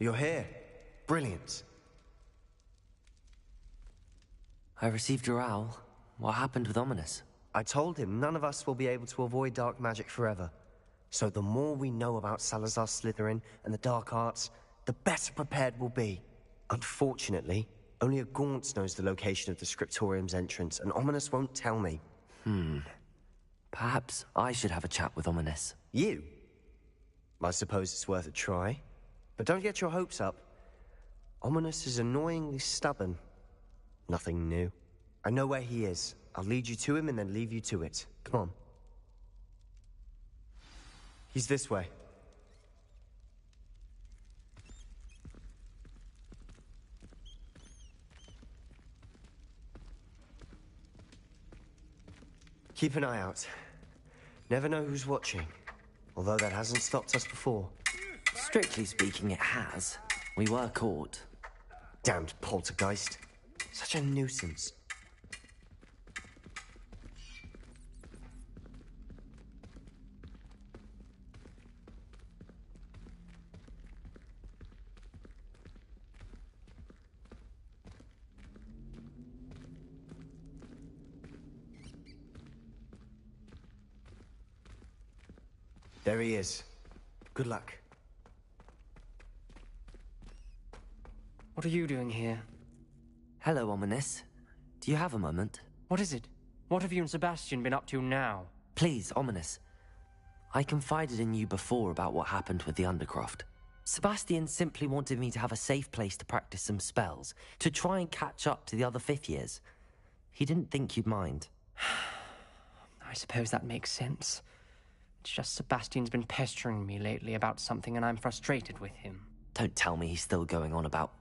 You're here. Brilliant. I received your owl. What happened with Ominous? I told him none of us will be able to avoid dark magic forever. So the more we know about Salazar Slytherin and the dark arts, the better prepared we'll be. Unfortunately, only a Gaunt knows the location of the Scriptorium's entrance, and Ominous won't tell me. Perhaps I should have a chat with Ominous. You? I suppose it's worth a try. But don't get your hopes up. Ominous is annoyingly stubborn. Nothing new. I know where he is. I'll lead you to him and then leave you to it. Come on. He's this way. Keep an eye out. Never know who's watching. Although that hasn't stopped us before. Strictly speaking, it has. We were caught. Damned poltergeist. Such a nuisance. There he is. Good luck. What are you doing here? Hello, Ominous. Do you have a moment? What is it? What have you and Sebastian been up to now? Please, Ominous. I confided in you before about what happened with the Undercroft. Sebastian simply wanted me to have a safe place to practice some spells, to try and catch up to the other fifth years. He didn't think you'd mind. I suppose that makes sense. It's just Sebastian's been pestering me lately about something and I'm frustrated with him. Don't tell me he's still going on about,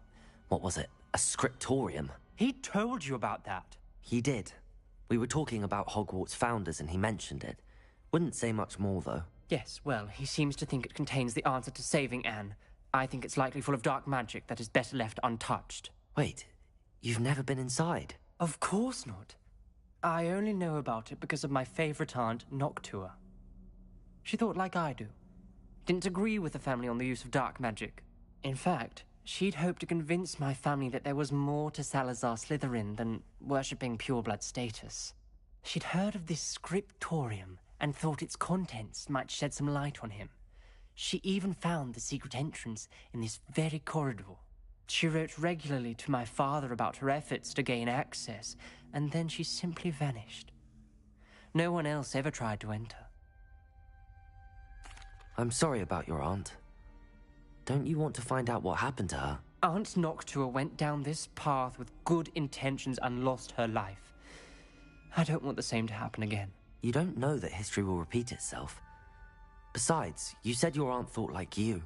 what was it, a scriptorium? He told you about that? He did. We were talking about Hogwarts founders and he mentioned it. Wouldn't say much more, though. Yes, well, he seems to think it contains the answer to saving Anne. I think it's likely full of dark magic that is better left untouched. Wait, you've never been inside? Of course not. I only know about it because of my favorite aunt, Noctua. She thought like I do. Didn't agree with the family on the use of dark magic. In fact, she'd hoped to convince my family that there was more to Salazar Slytherin than worshipping pureblood status. She'd heard of this scriptorium and thought its contents might shed some light on him. She even found the secret entrance in this very corridor. She wrote regularly to my father about her efforts to gain access, and then she simply vanished. No one else ever tried to enter. I'm sorry about your aunt. Don't you want to find out what happened to her? Aunt Noctua went down this path with good intentions and lost her life. I don't want the same to happen again. You don't know that history will repeat itself. Besides, you said your aunt thought like you.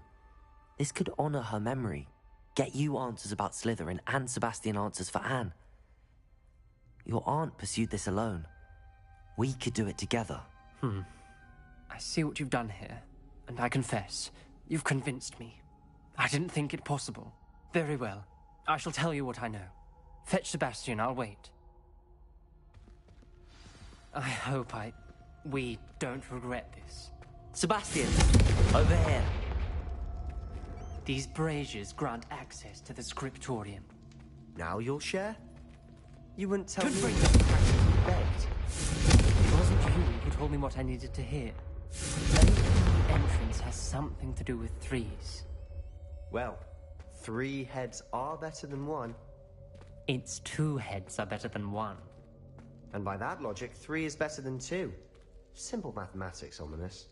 This could honor her memory, get you answers about Slytherin and Sebastian answers for Anne. Your aunt pursued this alone. We could do it together. I see what you've done here, and I confess, you've convinced me. I didn't think it possible. Very well. I shall tell you what I know. Fetch Sebastian, I'll wait. I hope we don't regret this. Sebastian! Over here! These braziers grant access to the scriptorium. Now you'll share? You wouldn't tell me. It wasn't you who told me what I needed to hear. The entrance has something to do with threes. Well, 3 heads are better than 1. Its 2 heads are better than 1. And by that logic, 3 is better than 2. Simple mathematics, Ominous.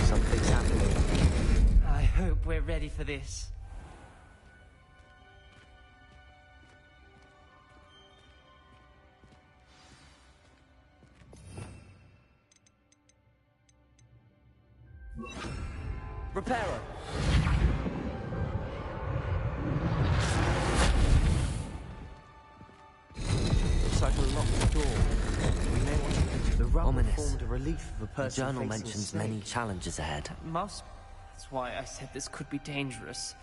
Something's happening. I hope we're ready for this. Reparo! Looks like a locked door. We may want to... The rubble Ominous. formed a relief of a The person journal facing a mentions snake. many challenges ahead. Must. That's why I said this could be dangerous.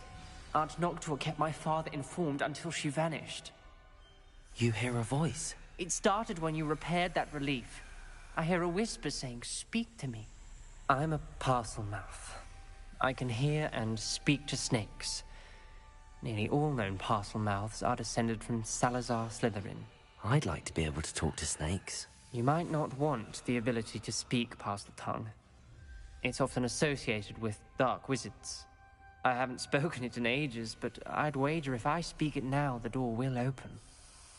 Aunt Noctua kept my father informed until she vanished. You hear a voice. It started when you repaired that relief. I hear a whisper saying, "Speak to me." I'm a parcel mouth. I can hear and speak to snakes. Nearly all known parcel mouths are descended from Salazar Slytherin. I'd like to be able to talk to snakes. You might not want the ability to speak parcel tongue. It's often associated with dark wizards. I haven't spoken it in ages, but I'd wager if I speak it now, the door will open.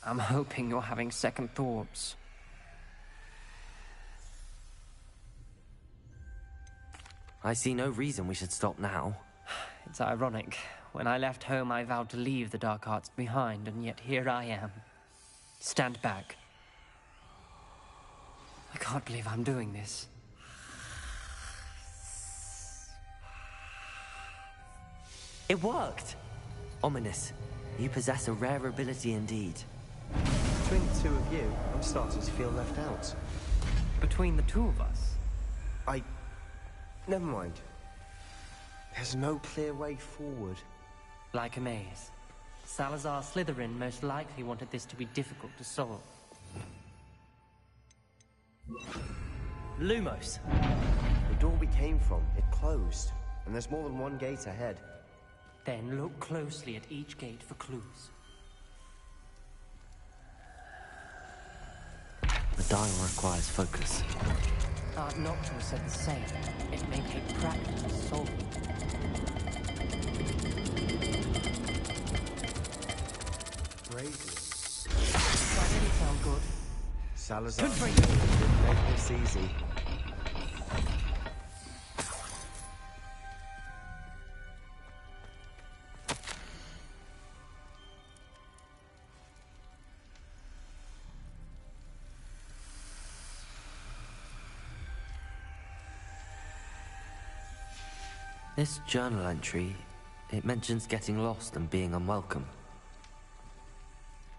I'm hoping you're having second thoughts. I see no reason we should stop now. It's ironic. When I left home, I vowed to leave the dark arts behind, and yet here I am. Stand back. I can't believe I'm doing this. It worked! Ominous. You possess a rare ability indeed. Between the two of you, I'm starting to feel left out. Between the two of us? Never mind. There's no clear way forward. Like a maze. Salazar Slytherin most likely wanted this to be difficult to solve. Lumos. The door we came from, it closed. And there's more than one gate ahead. Then look closely at each gate for clues. The dial requires focus. Art Noctua said the same. It may take practice to solve it. Bravely. That really sound good. Salazar Country. didn't make this easy. This journal entry, it mentions getting lost and being unwelcome.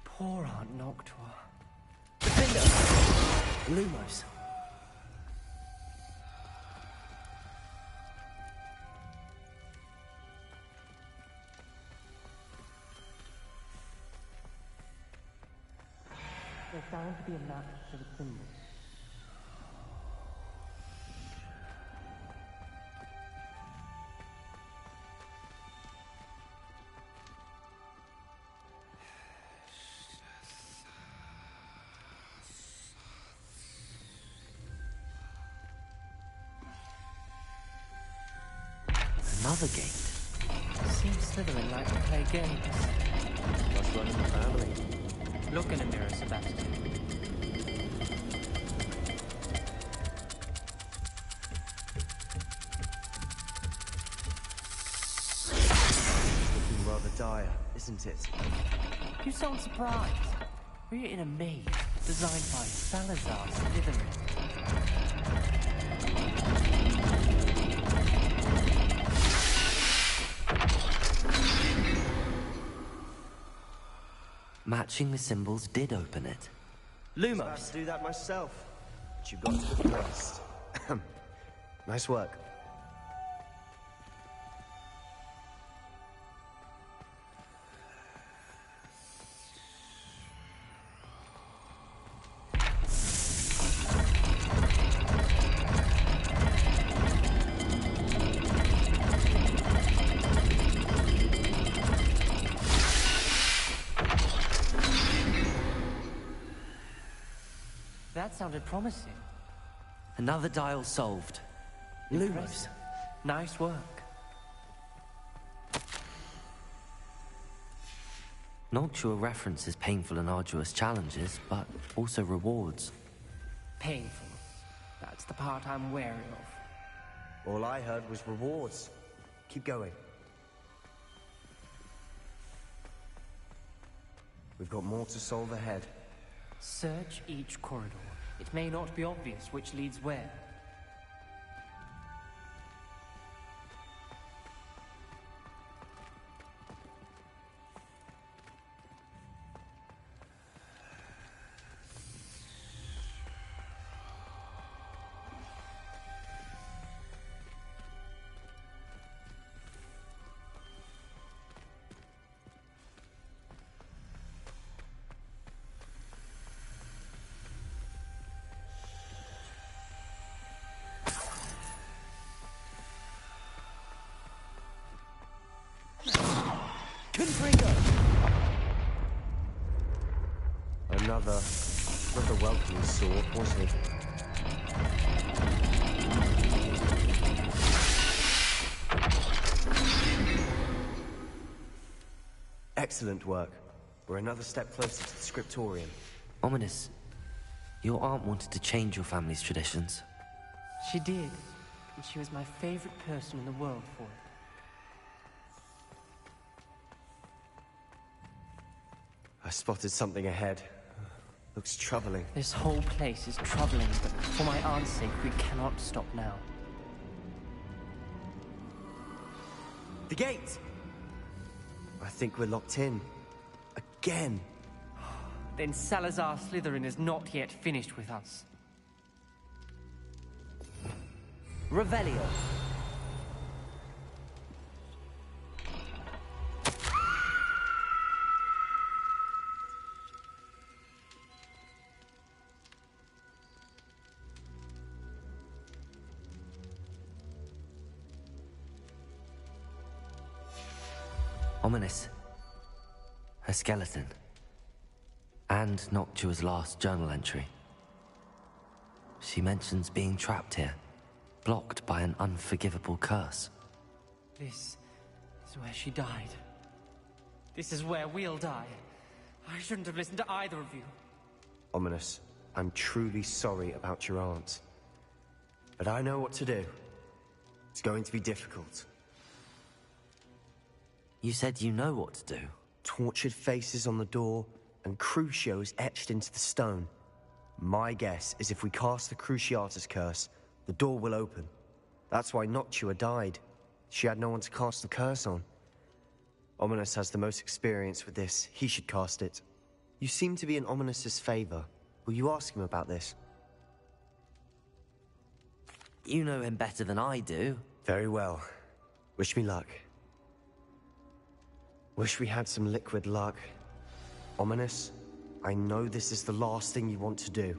Poor Aunt Noctua. Lumos. There's bound to be a match to the symbol. Another gate. Seems Slytherin like to play games. Must run in the family. Look in a mirror, Sebastian. Looking rather dire, isn't it? You sound surprised. We're in a maze designed by Salazar Slytherin. Matching the symbols did open it. I was about to do that myself, but you got to the first. Nice work. That sounded promising. Another dial solved. Lumos. Nice work. Noctua references painful and arduous challenges, but also rewards. Painful. That's the part I'm wary of. All I heard was rewards. Keep going. We've got more to solve ahead. Search each corridor. It may not be obvious which leads where. Confringo! Another welcoming sword, wasn't it? Excellent work. We're another step closer to the scriptorium. Ominous, your aunt wanted to change your family's traditions. She did, and she was my favorite person in the world for it. I spotted something ahead. Looks troubling. This whole place is troubling, but for my aunt's sake, we cannot stop now. The gate! I think we're locked in. Again. Then Salazar Slytherin is not yet finished with us. Revelio. Ominous. Her skeleton. And Noctua's last journal entry. She mentions being trapped here, blocked by an unforgivable curse. This is where she died. This is where we'll die. I shouldn't have listened to either of you. Ominous, I'm truly sorry about your aunt. But I know what to do. It's going to be difficult. You said you know what to do. Tortured faces on the door, and Crucio is etched into the stone. My guess is if we cast the Cruciatus curse, the door will open. That's why Noctua died. She had no one to cast the curse on. Ominous has the most experience with this. He should cast it. You seem to be in Ominous's favor. Will you ask him about this? You know him better than I do. Very well. Wish me luck. Wish we had some liquid luck. Ominous, I know this is the last thing you want to do.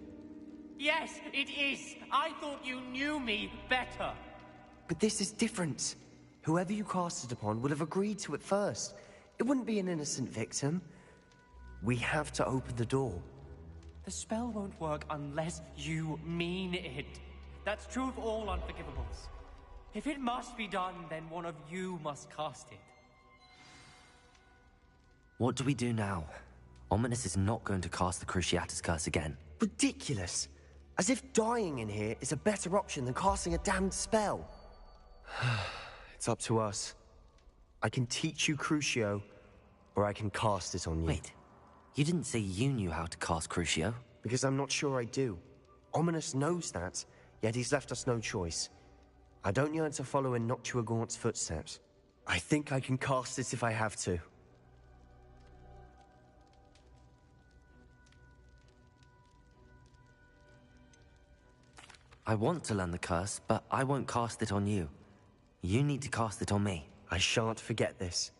Yes, it is. I thought you knew me better. But this is different. Whoever you cast it upon would have agreed to it first. It wouldn't be an innocent victim. We have to open the door. The spell won't work unless you mean it. That's true of all unforgivables. If it must be done, then one of you must cast it. What do we do now? Ominous is not going to cast the Cruciatus curse again. Ridiculous. As if dying in here is a better option than casting a damned spell. It's up to us. I can teach you Crucio, or I can cast it on you. Wait, you didn't say you knew how to cast Crucio? Because I'm not sure I do. Ominous knows that, yet he's left us no choice. I don't yearn to follow in Noctua Gaunt's footsteps. I think I can cast it if I have to. I want to learn the curse, but I won't cast it on you. You need to cast it on me. I shan't forget this.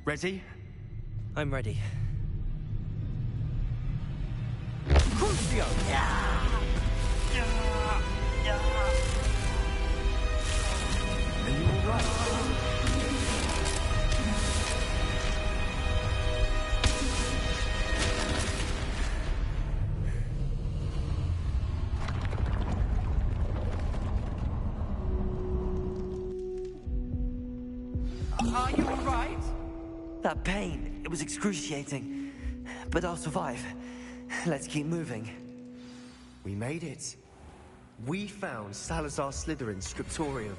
Ready? I'm ready. Crucio! Are you all right? Are you all right? That pain, it was excruciating. But I'll survive. Let's keep moving. We made it. We found Salazar Slytherin's scriptorium.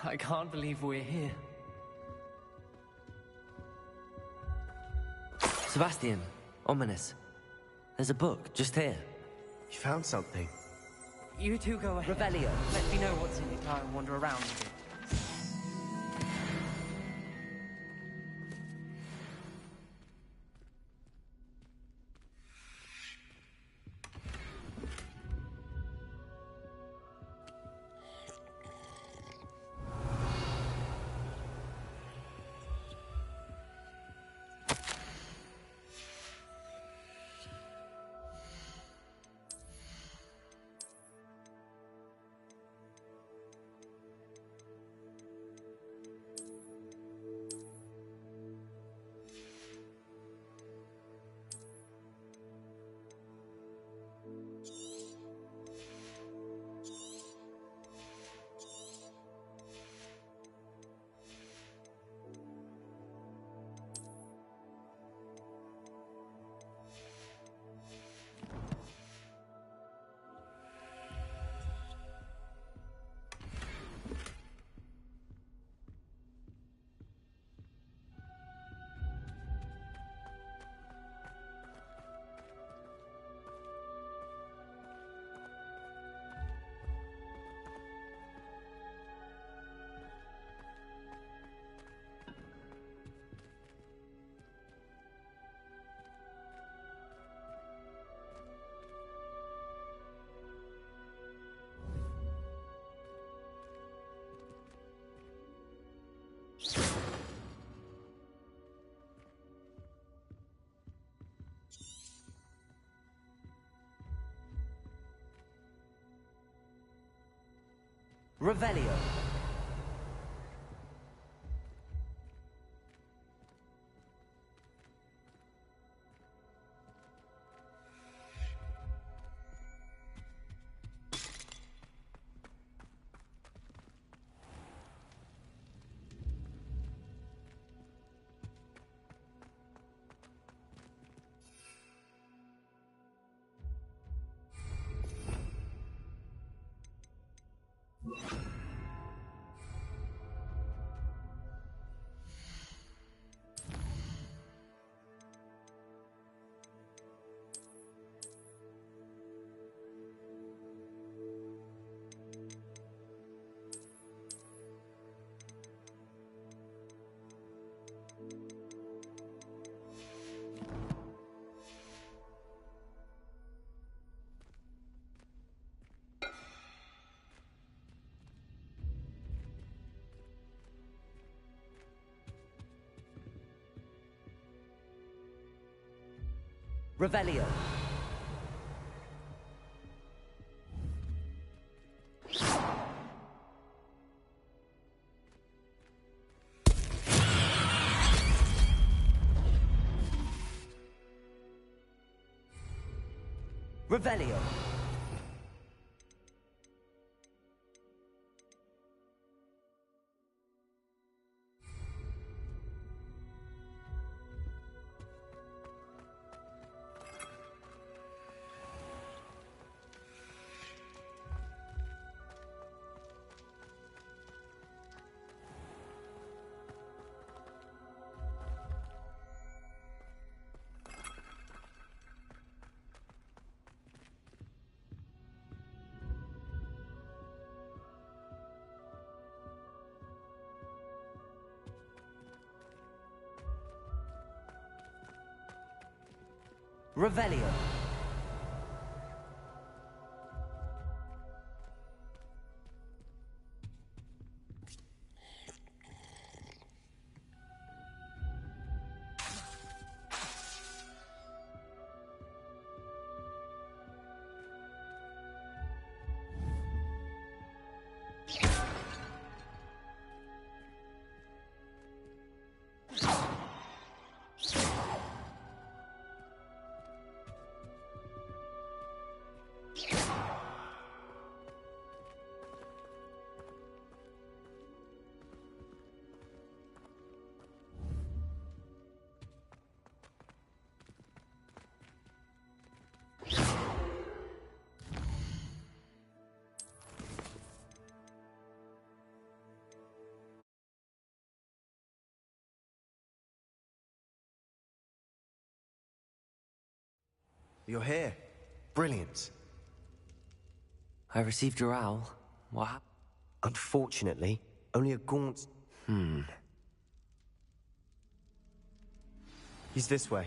I can't believe we're here. Sebastian, Ominous. There's a book just here. You found something. You two go ahead. Revelio. Let me know what's in it. I'll wander around a bit. Revelio. Revelio. Revelio. Revelio. You're here. Brilliant. I received your owl. What happened? Unfortunately, only a gaunt... He's this way.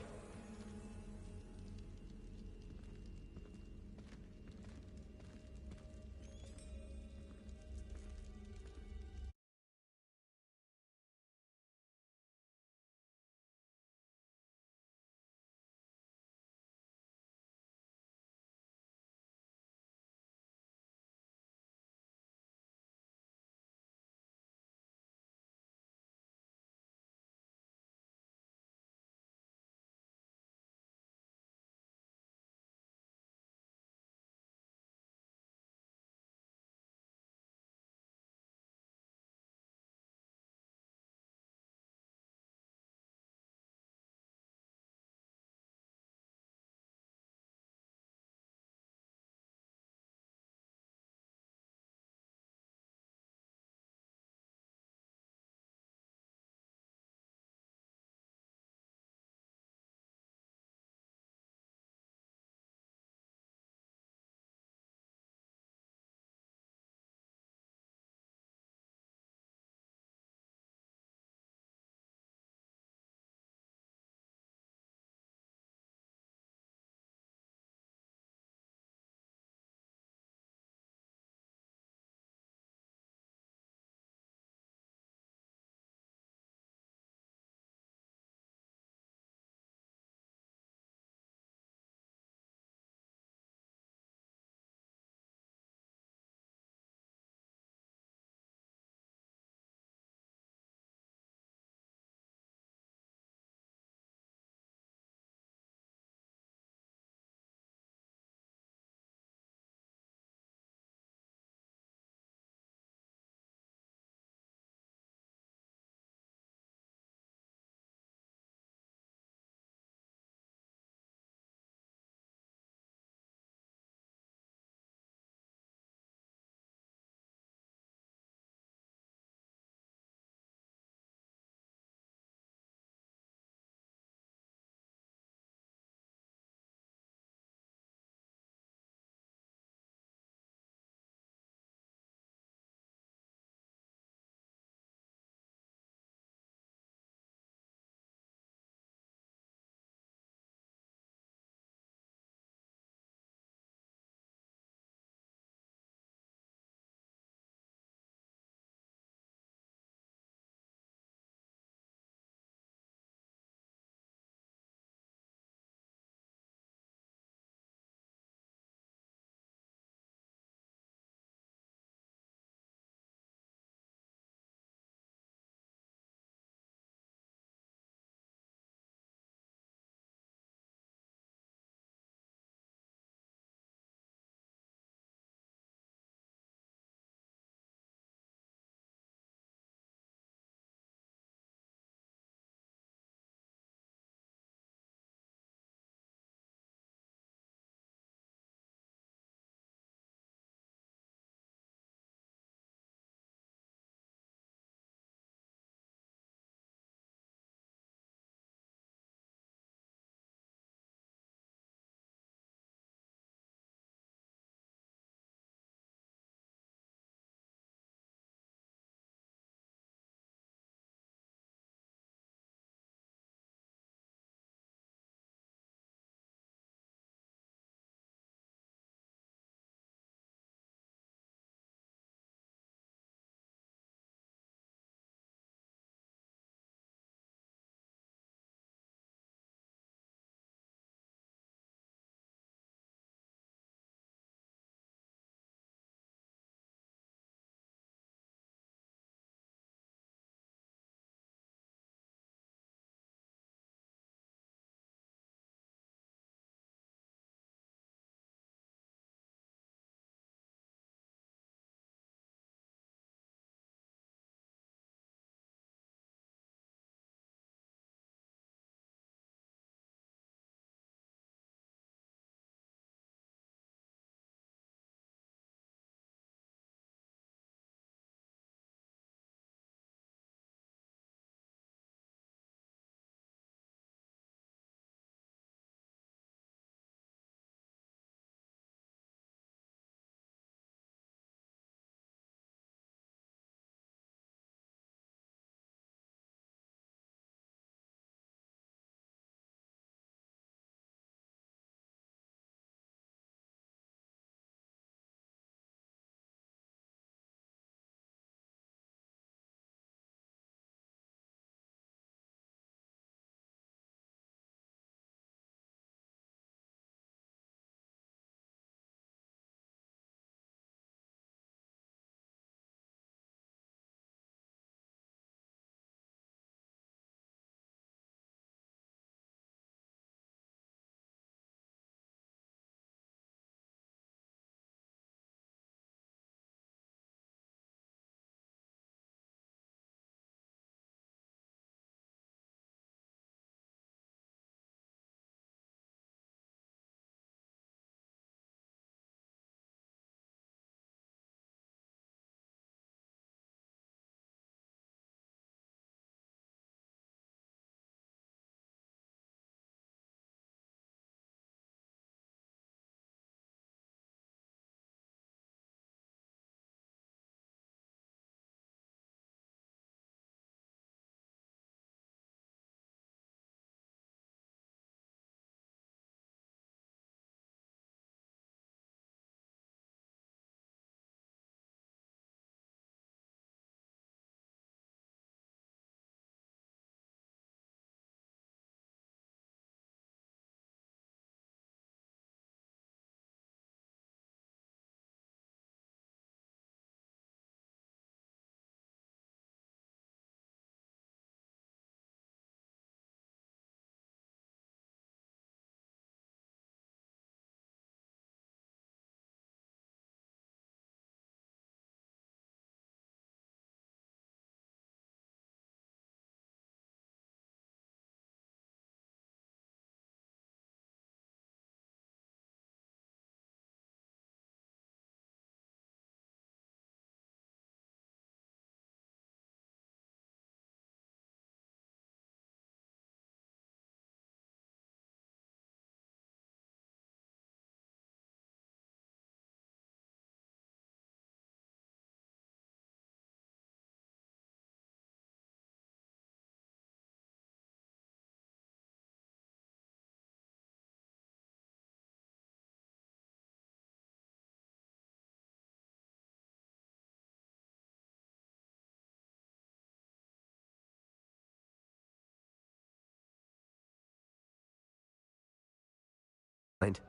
And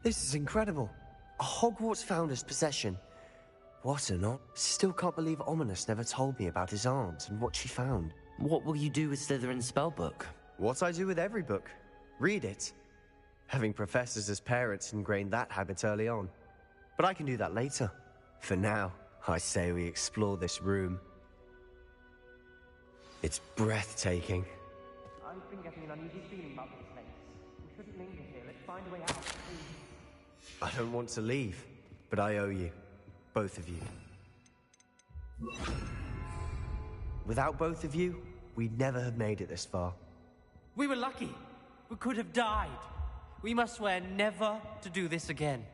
this is incredible. A Hogwarts founder's possession. What an honor. Still can't believe Ominous never told me about his aunt and what she found. What will you do with Slytherin's spellbook? What I do with every book. Read it. Having professors as parents ingrained that habit early on. But I can do that later. For now, I say we explore this room. It's breathtaking. I've been getting an uneasy feeling about this place. We shouldn't linger here. Let's find a way out, please. I don't want to leave, but I owe you. Both of you. Without both of you, we'd never have made it this far. We were lucky. We could have died. We must swear never to do this again.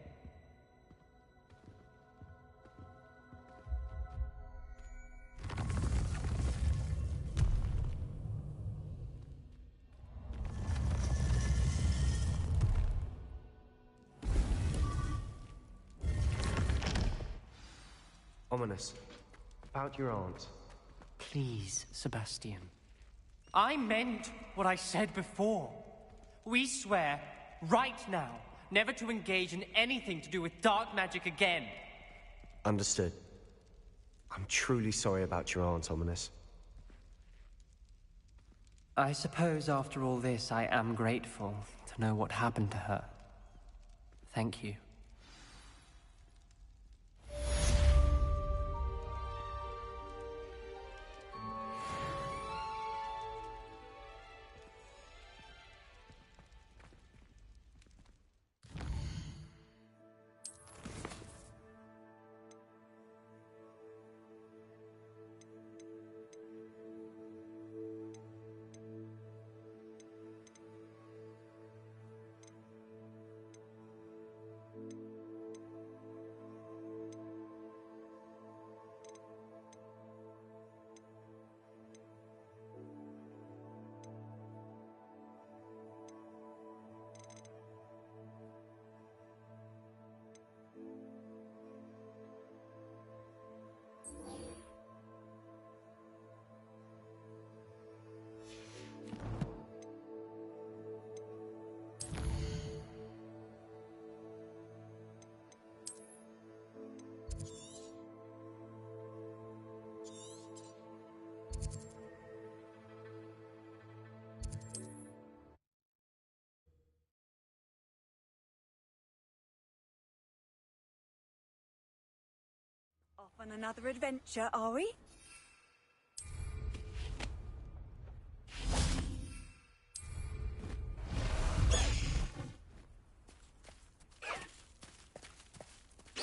Ominous. About your aunt. Please, Sebastian. I meant what I said before. We swear, right now, never to engage in anything to do with dark magic again. Understood. I'm truly sorry about your aunt, Ominous. I suppose after all this, I am grateful to know what happened to her. Thank you. Off on another adventure, are we?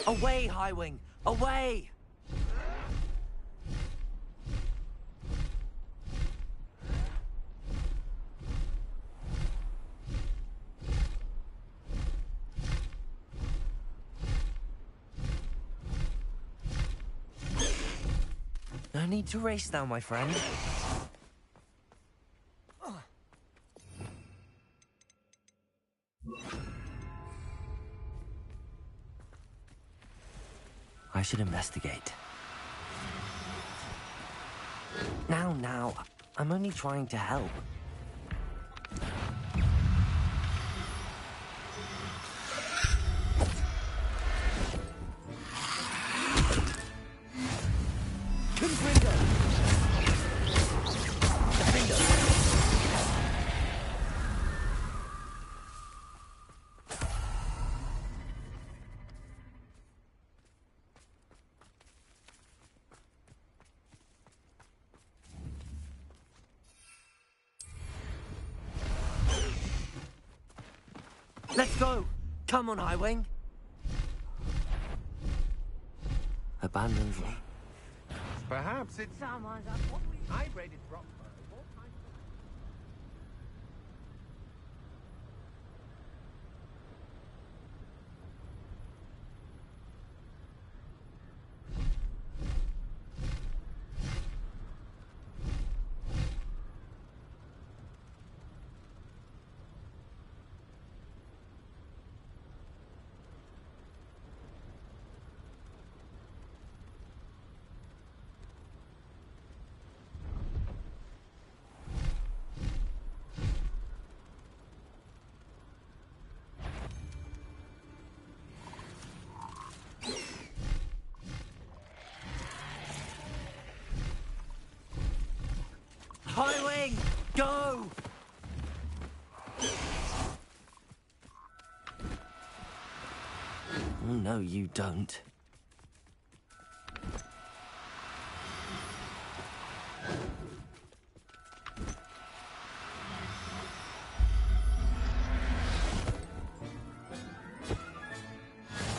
Away, Highwing! Away! No need to race now, my friend. I should investigate. Now, I'm only trying to help. Let's go! Come on, Highwing! Abandoned. Perhaps it's someone's high-braided rock. Go! Oh, no, you don't.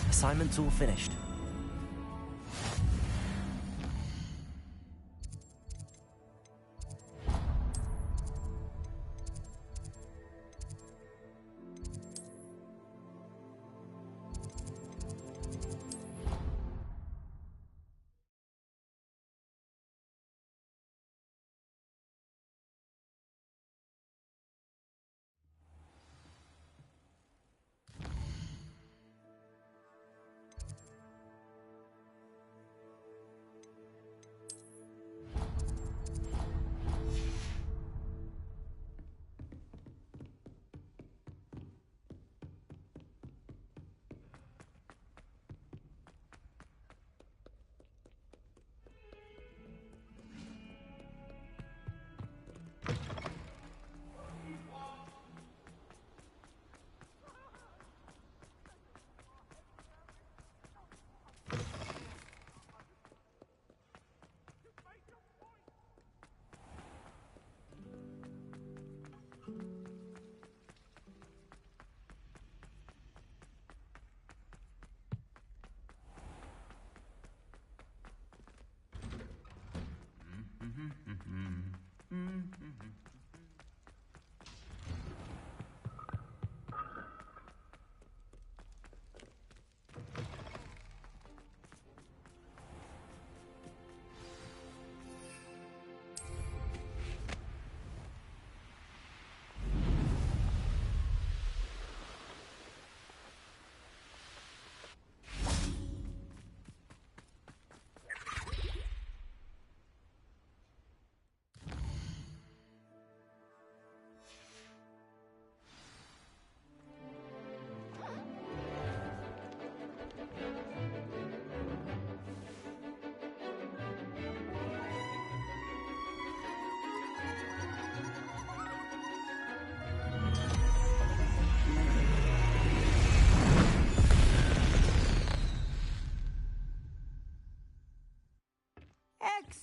Assignment's all finished.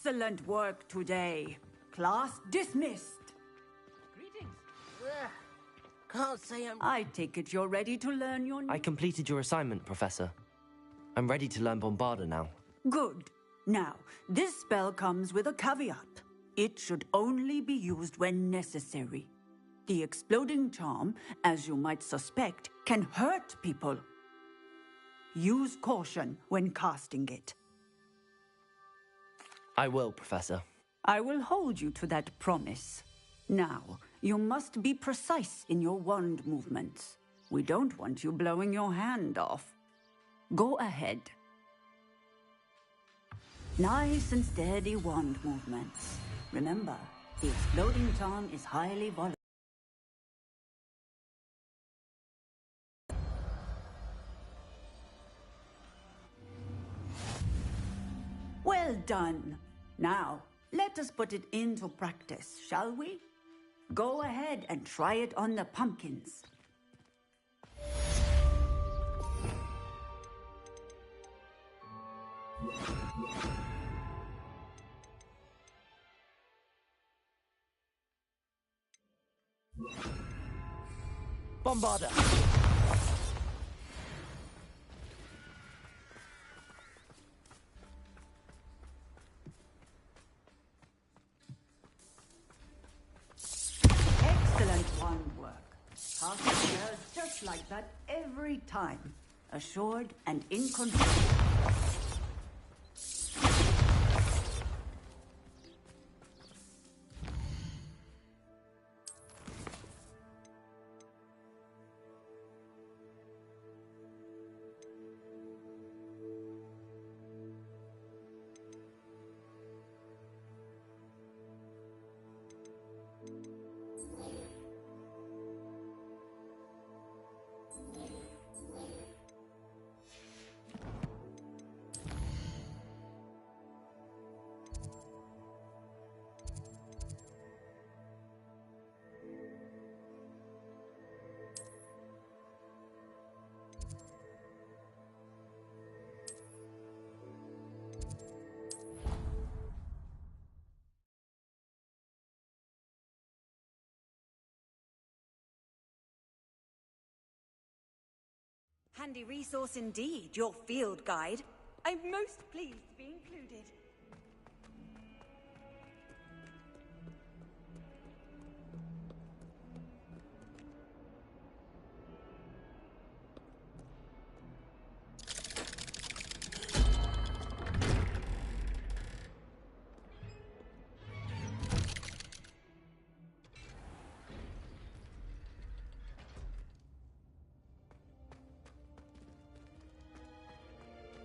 Excellent work today. Class dismissed. Greetings. Can't say I'm... I take it you're ready to learn your... I completed your assignment, Professor. I'm ready to learn Bombarda now. Good. Now, this spell comes with a caveat. It should only be used when necessary. The exploding charm, as you might suspect, can hurt people. Use caution when casting it. I will, Professor. I will hold you to that promise. Now, you must be precise in your wand movements. We don't want you blowing your hand off. Go ahead. Nice and steady wand movements. Remember, the exploding charm is highly volatile. Well done. Now, let us put it into practice, shall we? Go ahead and try it on the pumpkins. Bombarda! Excellent wand work. Cast spells just like that every time. Assured and in control. Handy resource indeed, your field guide. I'm most pleased to be included.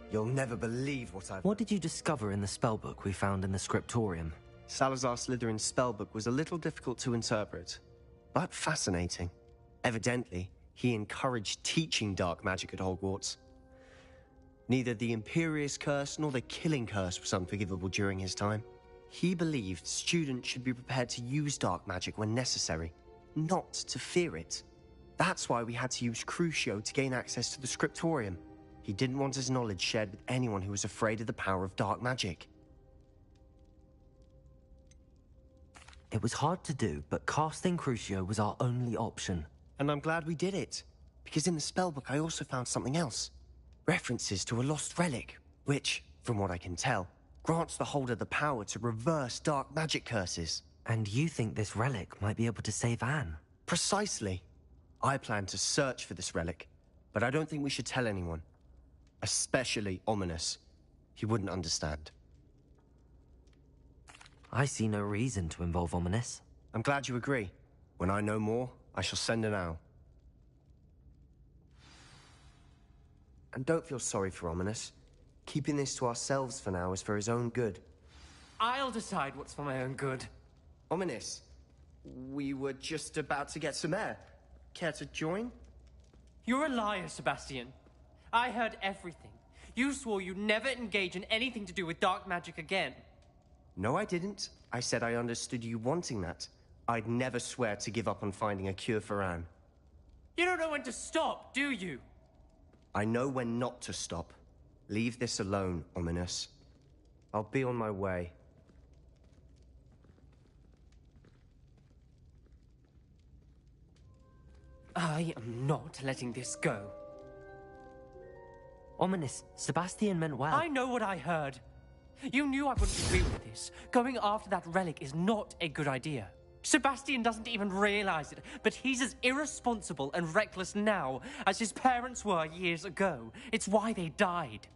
You'll never believe what I've... What did you discover in the spellbook we found in the scriptorium? Salazar Slytherin's spellbook was a little difficult to interpret, but fascinating. Evidently, he encouraged teaching dark magic at Hogwarts. Neither the Imperious Curse nor the Killing Curse was unforgivable during his time. He believed students should be prepared to use dark magic when necessary, not to fear it. That's why we had to use Crucio to gain access to the scriptorium. He didn't want his knowledge shared with anyone who was afraid of the power of dark magic. It was hard to do, but casting Crucio was our only option. And I'm glad we did it, because in the spellbook I also found something else. References to a lost relic, which, from what I can tell, grants the holder the power to reverse dark magic curses. And you think this relic might be able to save Anne? Precisely. I plan to search for this relic, but I don't think we should tell anyone. Especially Ominous. He wouldn't understand. I see no reason to involve Ominous. I'm glad you agree. When I know more, I shall send an owl. And don't feel sorry for Ominous. Keeping this to ourselves for now is for his own good. I'll decide what's for my own good. Ominous, we were just about to get some air. Care to join? You're a liar, Sebastian. I heard everything. You swore you'd never engage in anything to do with dark magic again. No, I didn't. I said I understood you wanting that. I'd never swear to give up on finding a cure for Anne. You don't know when to stop, do you? I know when not to stop. Leave this alone, Ominous. I'll be on my way. I am not letting this go. Ominous, Sebastian meant well. I know what I heard. You knew I wouldn't agree with this. Going after that relic is not a good idea. Sebastian doesn't even realize it, but he's as irresponsible and reckless now as his parents were years ago. It's why they died.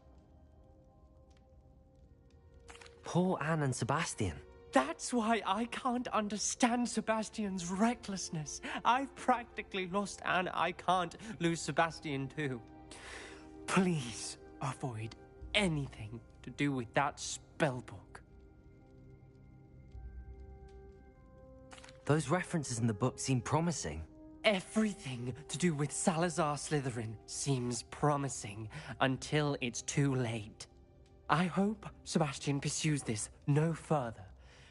Poor Anne and Sebastian. That's why I can't understand Sebastian's recklessness. I've practically lost Anne. I can't lose Sebastian too. Please avoid anything to do with that spellbook. Those references in the book seem promising. Everything to do with Salazar Slytherin seems promising until it's too late. I hope Sebastian pursues this no further,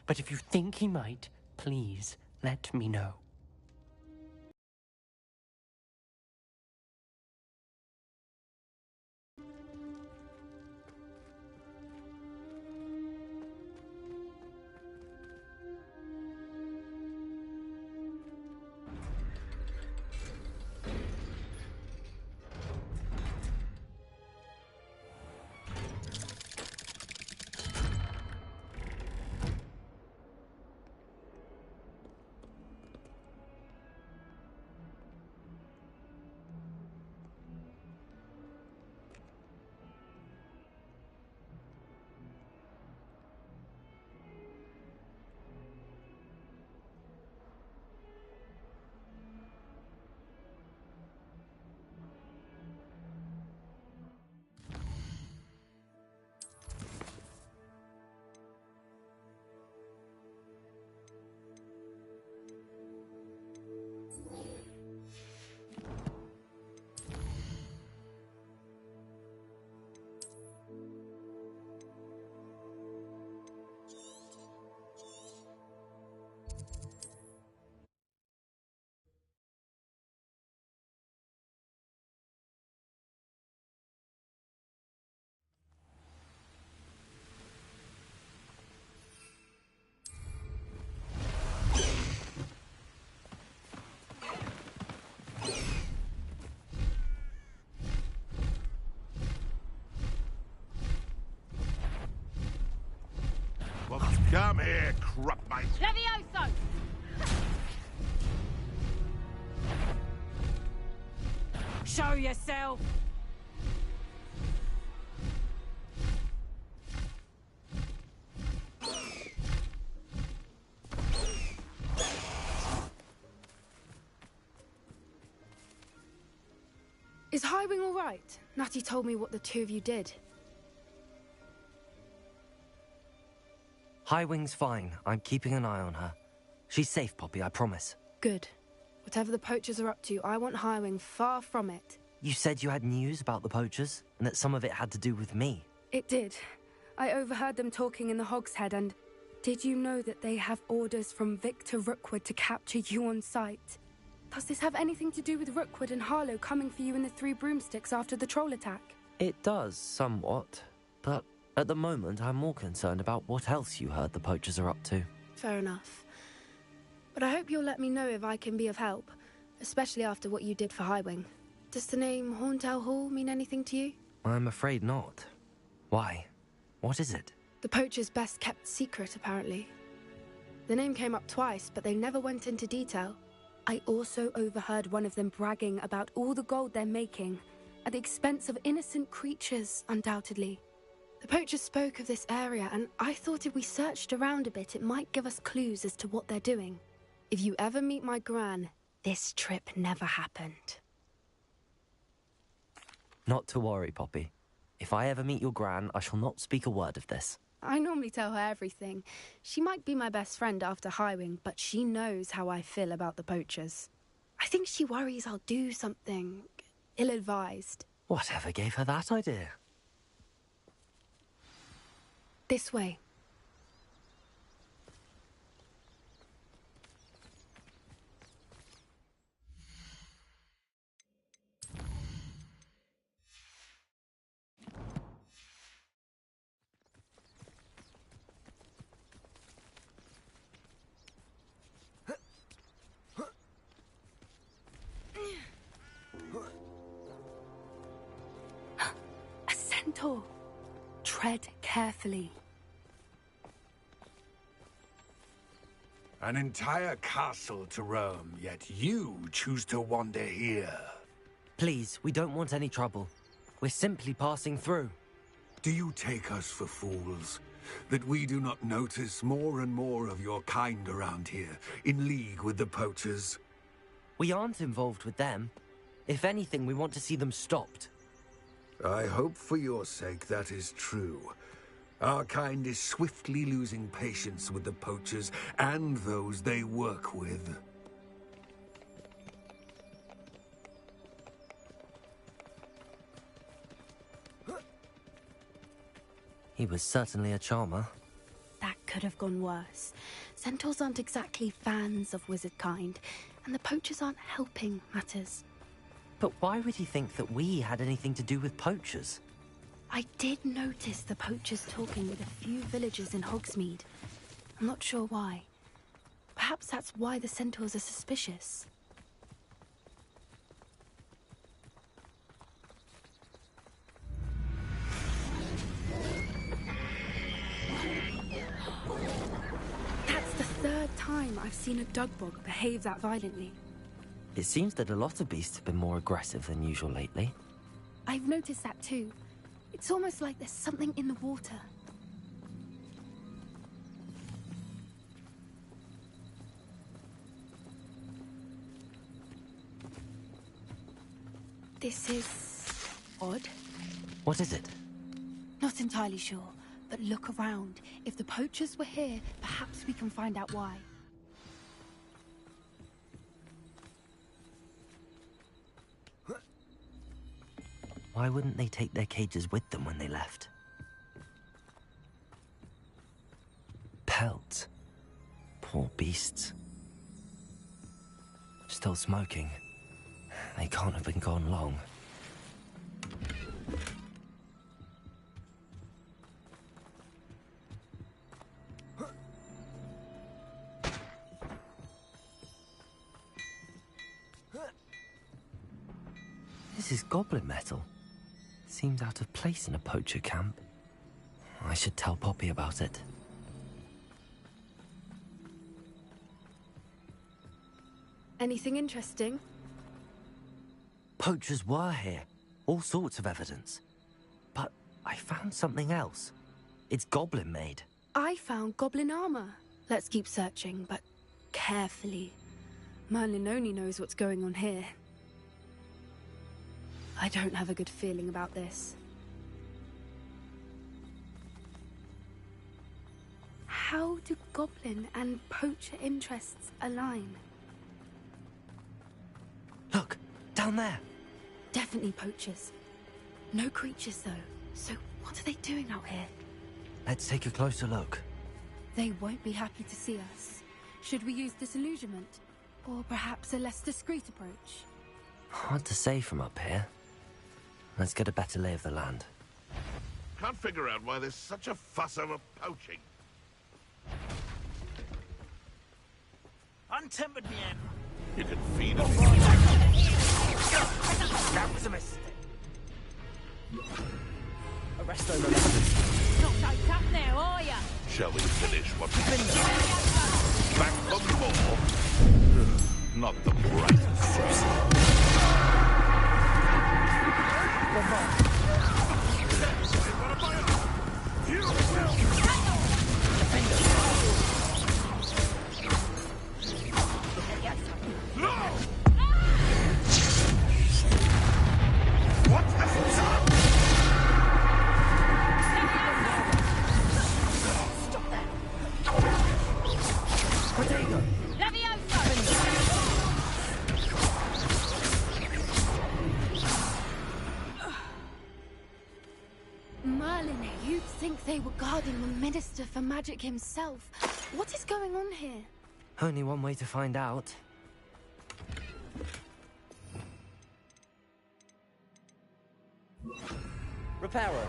but if you think he might, please let me know. Come here, crupmate. Levioso! Show yourself! Is Highwing all right? Natty told me what the two of you did. Highwing's fine. I'm keeping an eye on her. She's safe, Poppy, I promise. Good. Whatever the poachers are up to, I want Highwing far from it. You said you had news about the poachers, and that some of it had to do with me. It did. I overheard them talking in the Hogshead, and did you know that they have orders from Victor Rookwood to capture you on sight? Does this have anything to do with Rookwood and Harlow coming for you in the Three Broomsticks after the troll attack? It does, somewhat. But at the moment, I'm more concerned about what else you heard the poachers are up to. Fair enough. But I hope you'll let me know if I can be of help, especially after what you did for Highwing. Does the name Horntail Hall mean anything to you? I'm afraid not. Why? What is it? The poachers' best kept secret, apparently. The name came up twice, but they never went into detail. I also overheard one of them bragging about all the gold they're making, at the expense of innocent creatures, undoubtedly. The poachers spoke of this area, and I thought if we searched around a bit, it might give us clues as to what they're doing. If you ever meet my gran, this trip never happened. Not to worry, Poppy. If I ever meet your gran, I shall not speak a word of this. I normally tell her everything. She might be my best friend after Highwing, but she knows how I feel about the poachers. I think she worries I'll do something ill-advised. Whatever gave her that idea? This way. A centaur. Tread carefully. An entire castle to roam, yet you choose to wander here. Please, we don't want any trouble. We're simply passing through. Do you take us for fools? That we do not notice more and more of your kind around here, in league with the poachers? We aren't involved with them. If anything, we want to see them stopped. I hope for your sake that is true. Our kind is swiftly losing patience with the poachers and those they work with. He was certainly a charmer. That could have gone worse. Centaurs aren't exactly fans of wizard kind, and the poachers aren't helping matters. But why would he think that we had anything to do with poachers? I did notice the poachers talking with a few villagers in Hogsmeade. I'm not sure why. Perhaps that's why the centaurs are suspicious. That's the third time I've seen a dugbog behave that violently. It seems that a lot of beasts have been more aggressive than usual lately. I've noticed that too. It's almost like there's something in the water. This is odd. What is it? Not entirely sure, but look around. If the poachers were here, perhaps we can find out why. Why wouldn't they take their cages with them when they left? Pelts. Poor beasts. Still smoking. They can't have been gone long. This is goblin metal. Seems out of place in a poacher camp. I should tell Poppy about it. Anything interesting? Poachers were here. All sorts of evidence. But I found something else. It's goblin-made. I found goblin armor. Let's keep searching, but carefully. Merlin only knows what's going on here. I don't have a good feeling about this. How do goblin and poacher interests align? Look, down there. Definitely poachers. No creatures, though. So what are they doing out here? Let's take a closer look. They won't be happy to see us. Should we use disillusionment? Or perhaps a less discreet approach? Hard to say from up here. Let's get a better lay of the land. Can't figure out why there's such a fuss over poaching. Untempered man. You can feed them. That was a mistake. Arrest those electors. Not so tough now, are ya? Shall we finish what we've been doing? Back for more? Not the brightest. What has it done? Merlin, you'd think they were guarding the Minister for Magic himself. What is going on here? Only one way to find out. Reparo.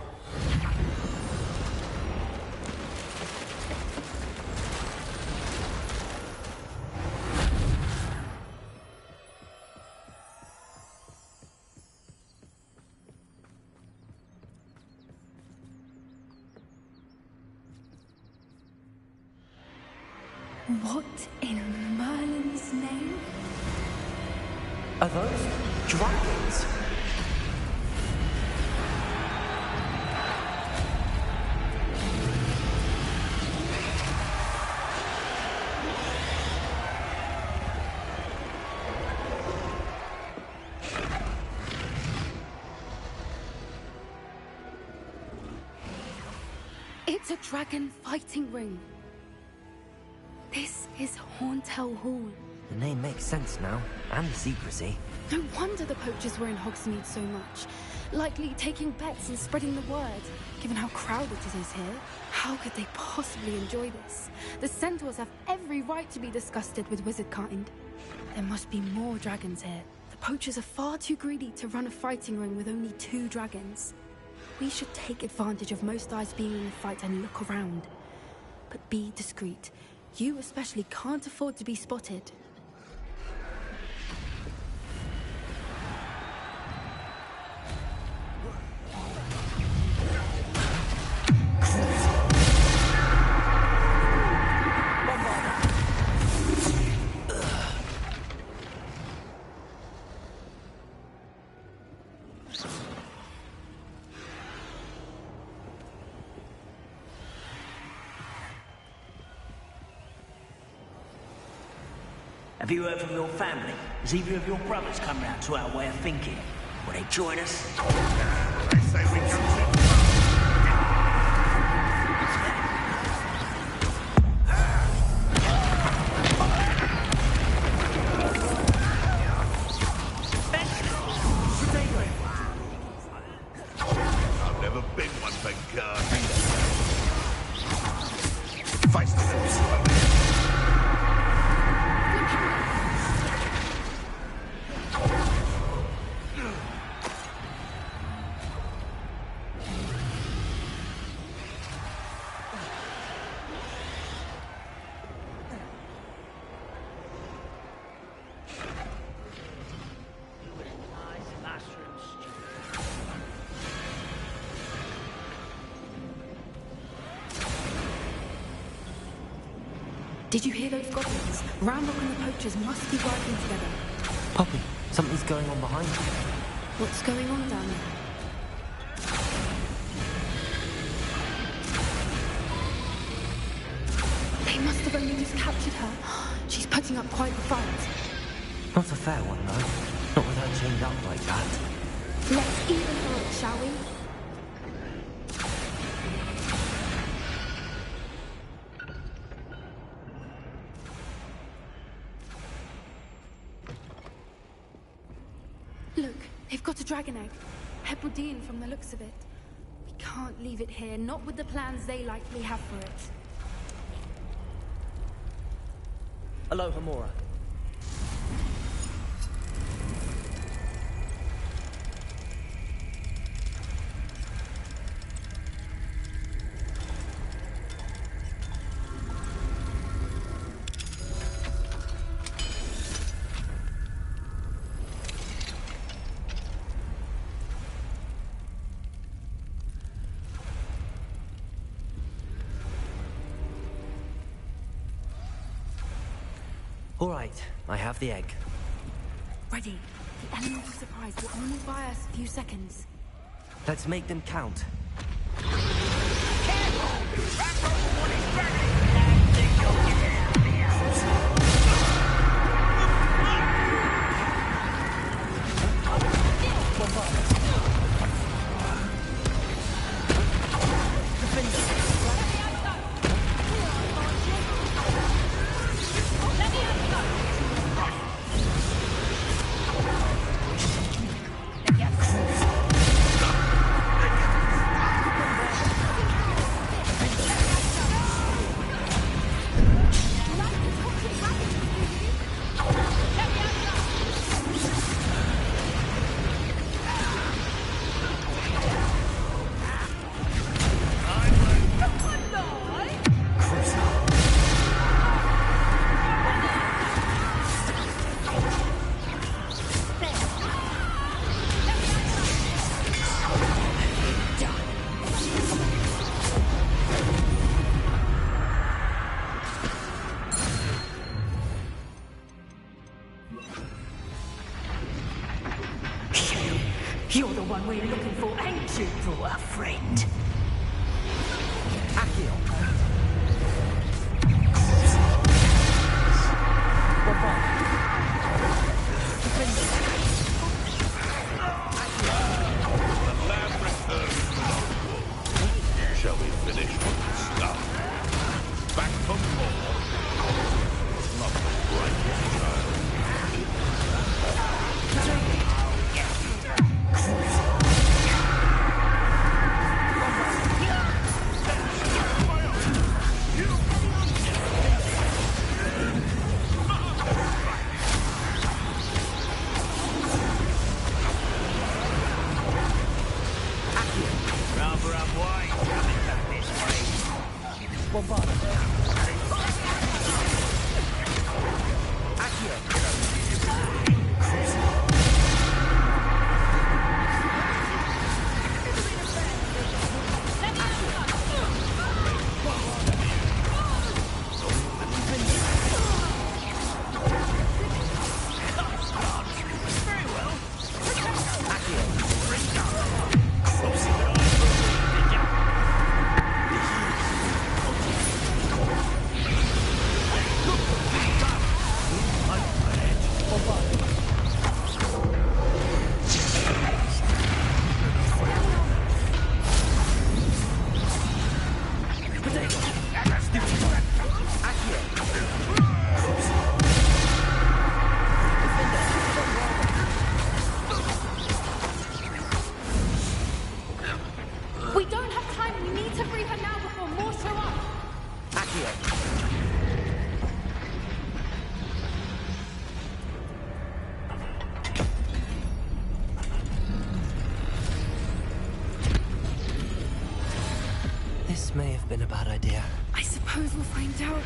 What in Merlin's name? Are those dragons? It's a dragon fighting ring. This is Hauntel Hall. The name makes sense now, and the secrecy. No wonder the poachers were in Hogsmeade so much. Likely taking bets and spreading the word, given how crowded it is here. How could they possibly enjoy this? The centaurs have every right to be disgusted with wizard kind. There must be more dragons here. The poachers are far too greedy to run a fighting ring with only 2 dragons. We should take advantage of most eyes being in the fight and look around. But be discreet. You especially can't afford to be spotted. Have you heard from your family? Has either of your brothers come round to our way of thinking? Will they join us? They say we come to... I've never been one for God. Face the little slowly. Did you hear those goblins? Ramrock and the poachers must be working together. Poppy, something's going on behind you. What's going on down there? They must have only just captured her. She's putting up quite the fight. Not a fair one, though. Not with her chained up like that. Let's even her up, shall we? Look, they've got a dragon egg. Hebridean from the looks of it. We can't leave it here, not with the plans they likely have for it. Aloha, Mora. All right, I have the egg. Ready. The element of surprise will only buy us a few seconds. Let's make them count. You're the one we're looking for, ain't you, Dora, friend? Shall we finish what we started? Back for more. Not the brightest We don't have time. We need to free her now before more show up. This may have been a bad idea. I suppose we'll find out.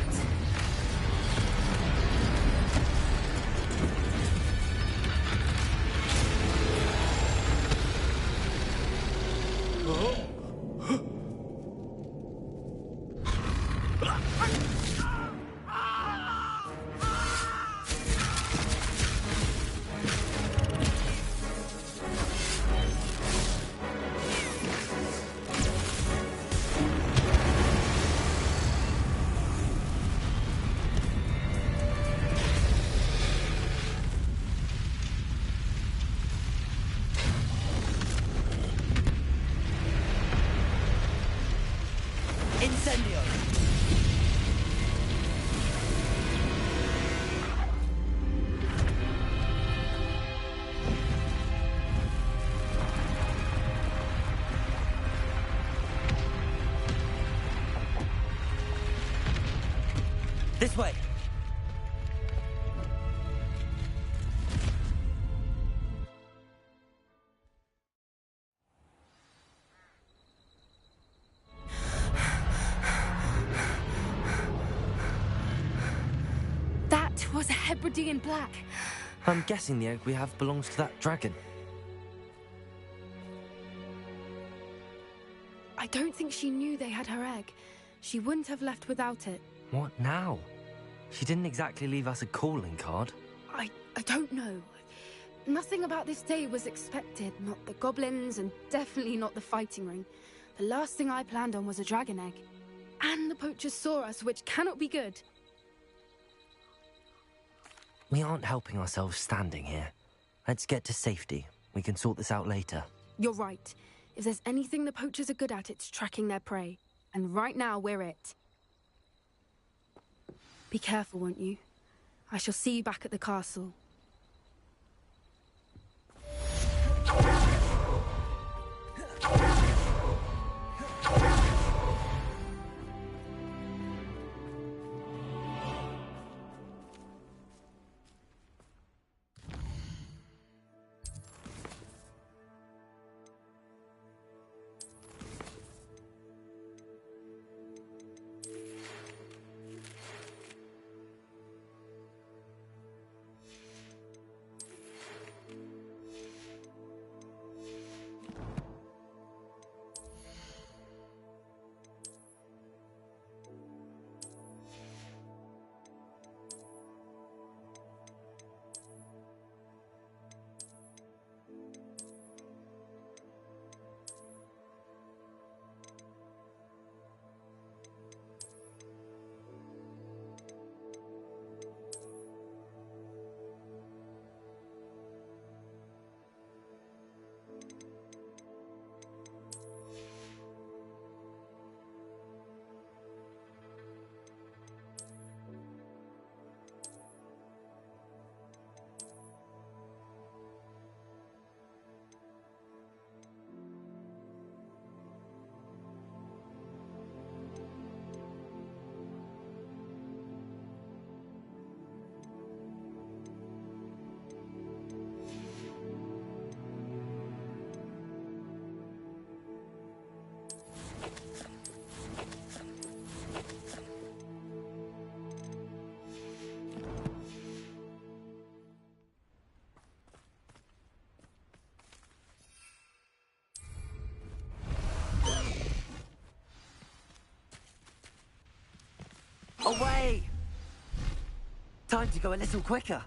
This way! That was a Hebridean black. I'm guessing the egg we have belongs to that dragon. I don't think she knew they had her egg. She wouldn't have left without it. What now? She didn't exactly leave us a calling card. I don't know. Nothing about this day was expected. Not the goblins, and definitely not the fighting ring. The last thing I planned on was a dragon egg. And the poachers saw us, which cannot be good. We aren't helping ourselves standing here. Let's get to safety. We can sort this out later. You're right. If there's anything the poachers are good at, it's tracking their prey. And right now, we're it. Be careful, won't you? I shall see you back at the castle. Away! Time to go a little quicker.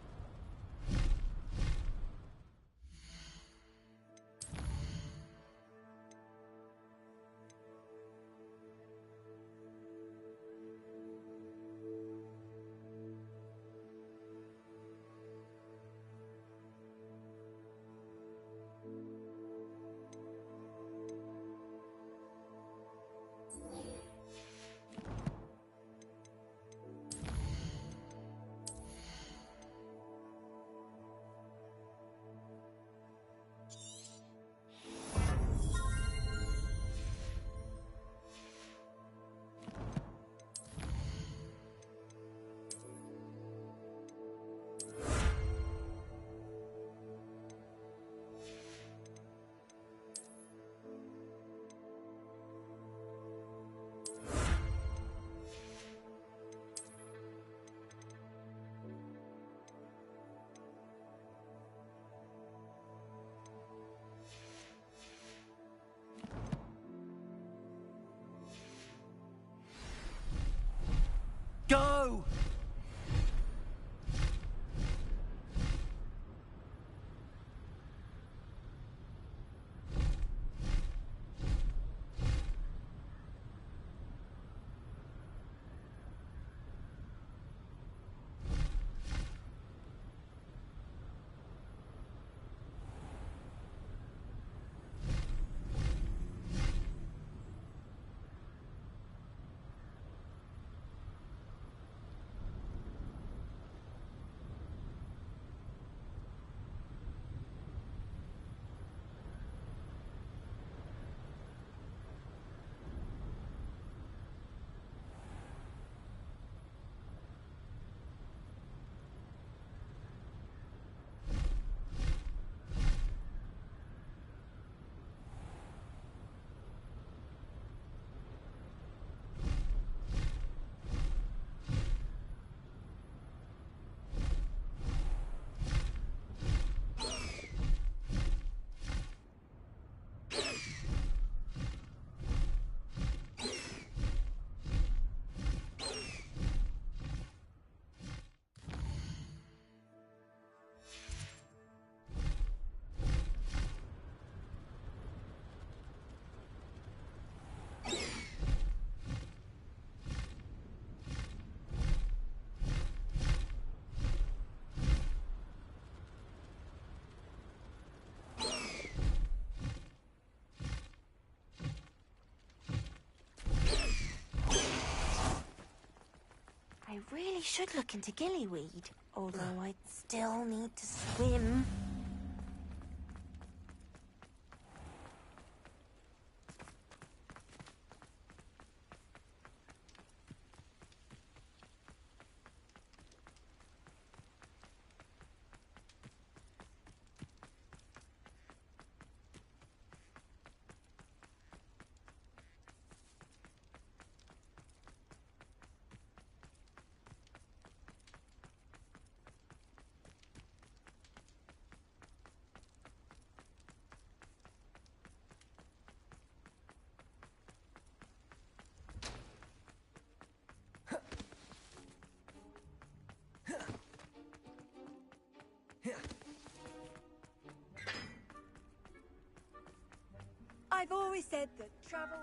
really should look into gillyweed, although I'd still need to swim. I've always said that travel...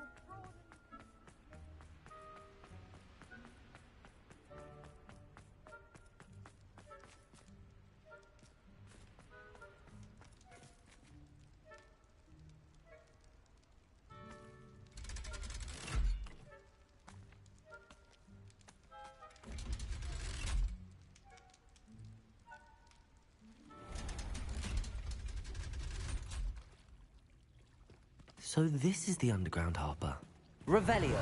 So this is the underground Harper. Revelio!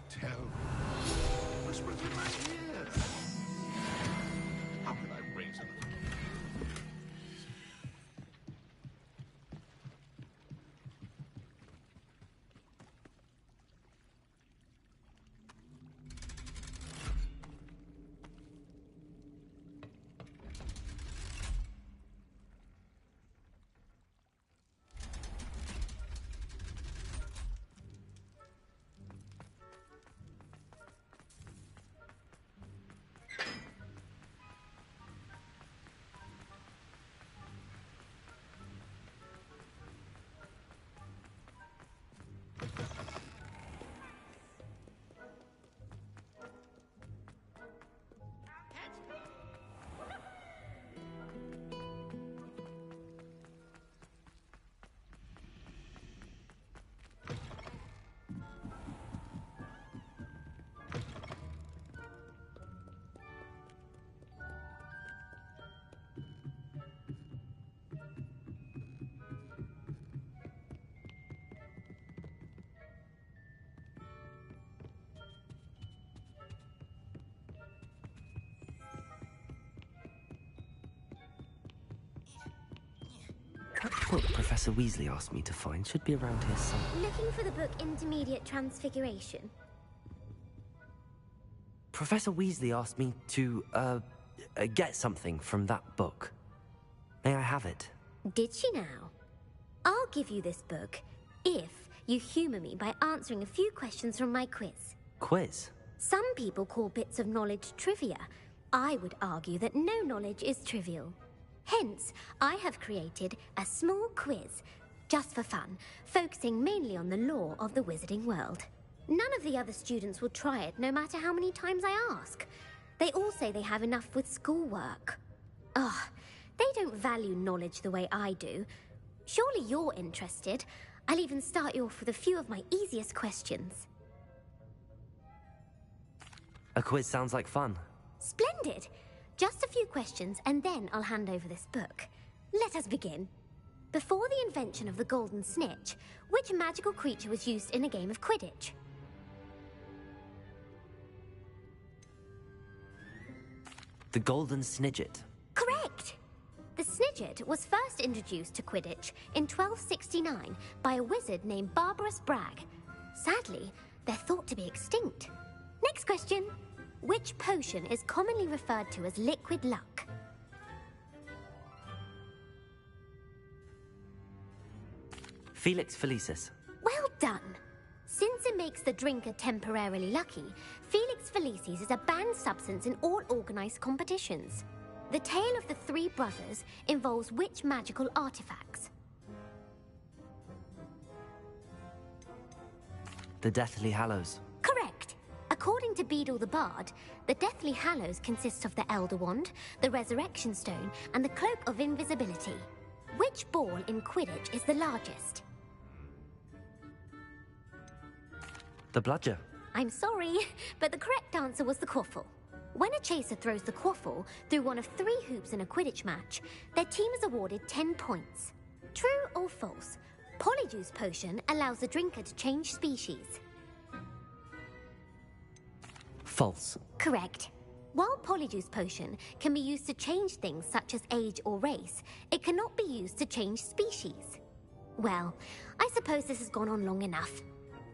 Tell whispers in my ear. How can I raise it? That book Professor Weasley asked me to find should be around here somewhere. Looking for the book Intermediate Transfiguration? Professor Weasley asked me to, get something from that book. May I have it? Did she now? I'll give you this book if you humour me by answering a few questions from my quiz. Quiz? Some people call bits of knowledge trivia. I would argue that no knowledge is trivial. Hence, I have created a small quiz, just for fun, focusing mainly on the lore of the wizarding world. None of the other students will try it, no matter how many times I ask. They all say they have enough with schoolwork. Ugh, they don't value knowledge the way I do. Surely you're interested. I'll even start you off with a few of my easiest questions. A quiz sounds like fun. Splendid! Just a few questions, and then I'll hand over this book. Let us begin. Before the invention of the golden snitch, which magical creature was used in a game of Quidditch? The golden snidget. Correct! The snidget was first introduced to Quidditch in 1269 by a wizard named Barbarous Bragg. Sadly, they're thought to be extinct. Next question. Which potion is commonly referred to as liquid luck? Felix Felicis. Well done! Since it makes the drinker temporarily lucky, Felix Felicis is a banned substance in all organised competitions. The tale of the three brothers involves which magical artifacts? The Deathly Hallows. Correct! According to Beedle the Bard, the Deathly Hallows consists of the Elder Wand, the Resurrection Stone, and the Cloak of Invisibility. Which ball in Quidditch is the largest? The bludger. I'm sorry, but the correct answer was the quaffle. When a chaser throws the quaffle through one of 3 hoops in a Quidditch match, their team is awarded 10 points. True or false? Polyjuice Potion allows the drinker to change species. False. Correct. While Polyjuice Potion can be used to change things such as age or race, it cannot be used to change species. Well, I suppose this has gone on long enough.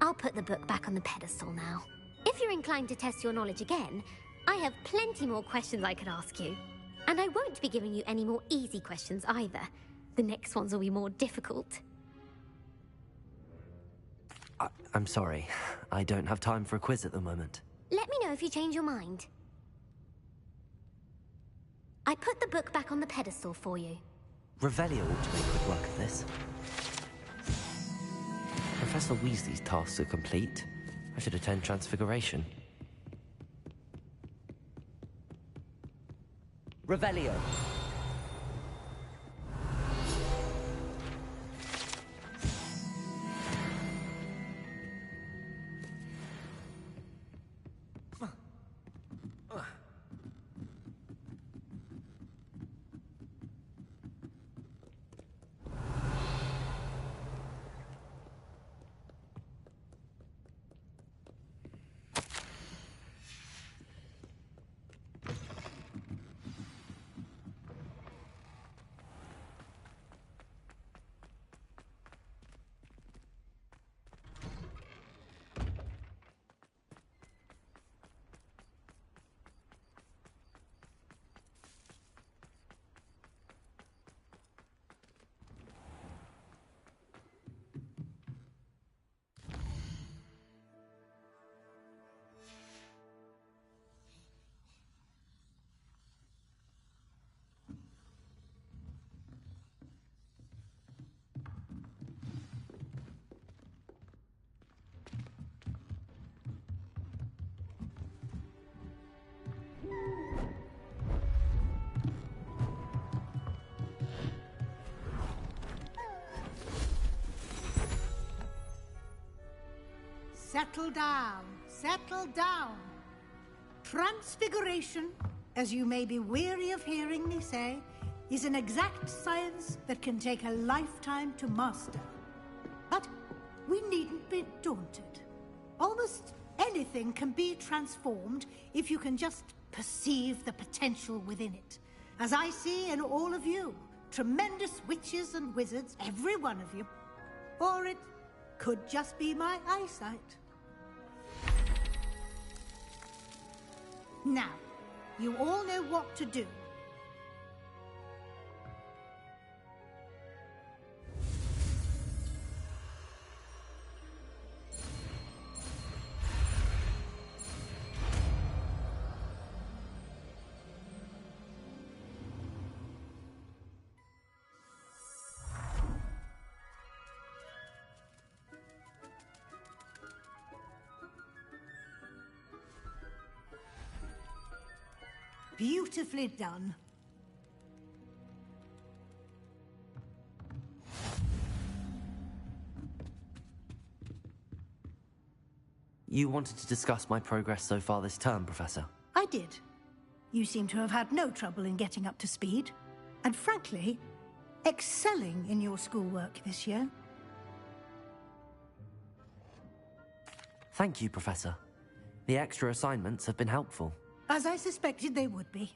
I'll put the book back on the pedestal now. If you're inclined to test your knowledge again, I have plenty more questions I could ask you. And I won't be giving you any more easy questions either. The next ones will be more difficult. I'm sorry. I don't have time for a quiz at the moment. Let me know if you change your mind. I put the book back on the pedestal for you. Revelio ought to make quick work of this. Professor Weasley's tasks are complete. I should attend Transfiguration. Revelio. Settle down, settle down. Transfiguration, as you may be weary of hearing me say, is an exact science that can take a lifetime to master. But we needn't be daunted. Almost anything can be transformed if you can just perceive the potential within it. As I see in all of you, tremendous witches and wizards, every one of you. Or it could just be my eyesight. Now, you all know what to do. Beautifully done. You wanted to discuss my progress so far this term, Professor? I did. You seem to have had no trouble in getting up to speed. And frankly, excelling in your schoolwork this year. Thank you, Professor. The extra assignments have been helpful. As I suspected they would be.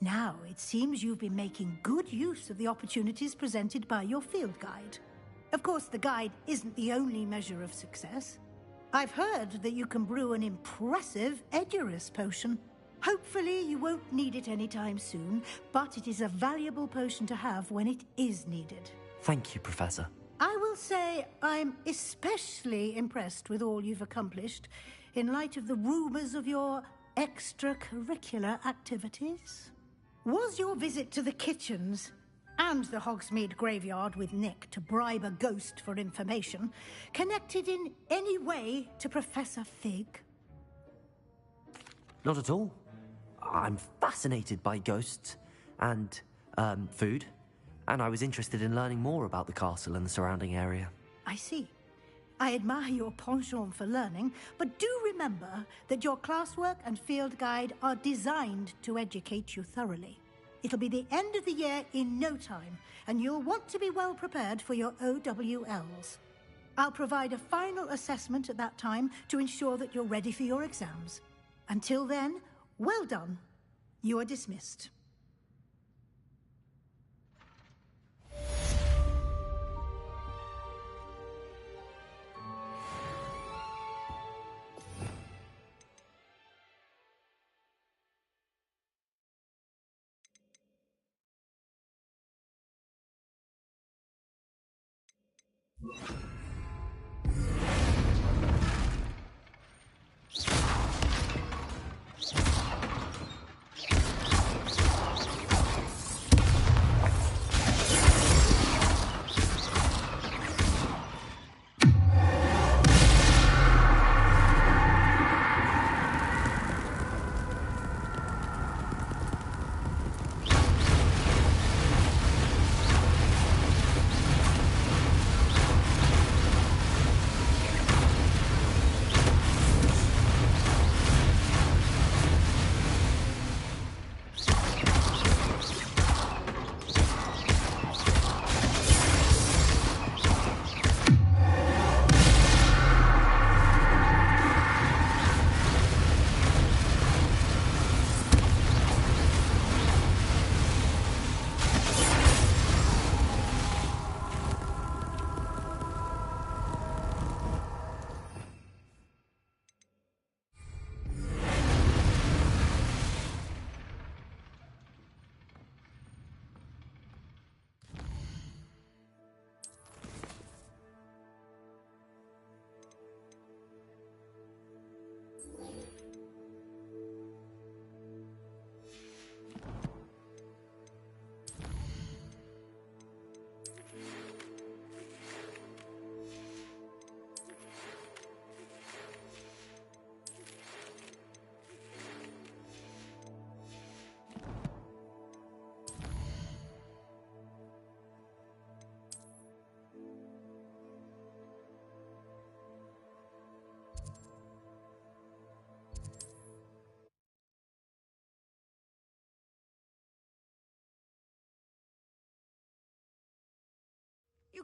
Now, it seems you've been making good use of the opportunities presented by your field guide. Of course, the guide isn't the only measure of success. I've heard that you can brew an impressive Edurus potion. Hopefully, you won't need it anytime soon, but it is a valuable potion to have when it is needed. Thank you, Professor. I will say I'm especially impressed with all you've accomplished in light of the rumors of your extracurricular activities. Was your visit to the kitchens and the Hogsmeade graveyard with Nick to bribe a ghost for information connected in any way to Professor Fig? Not at all. I'm fascinated by ghosts and food, and I was interested in learning more about the castle and the surrounding area. I see. I admire your penchant for learning, but do remember that your classwork and field guide are designed to educate you thoroughly. It'll be the end of the year in no time, and you'll want to be well prepared for your OWLs. I'll provide a final assessment at that time to ensure that you're ready for your exams. Until then, well done. You are dismissed.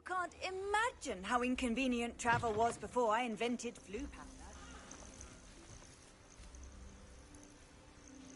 You can't imagine how inconvenient travel was before I invented flu pals.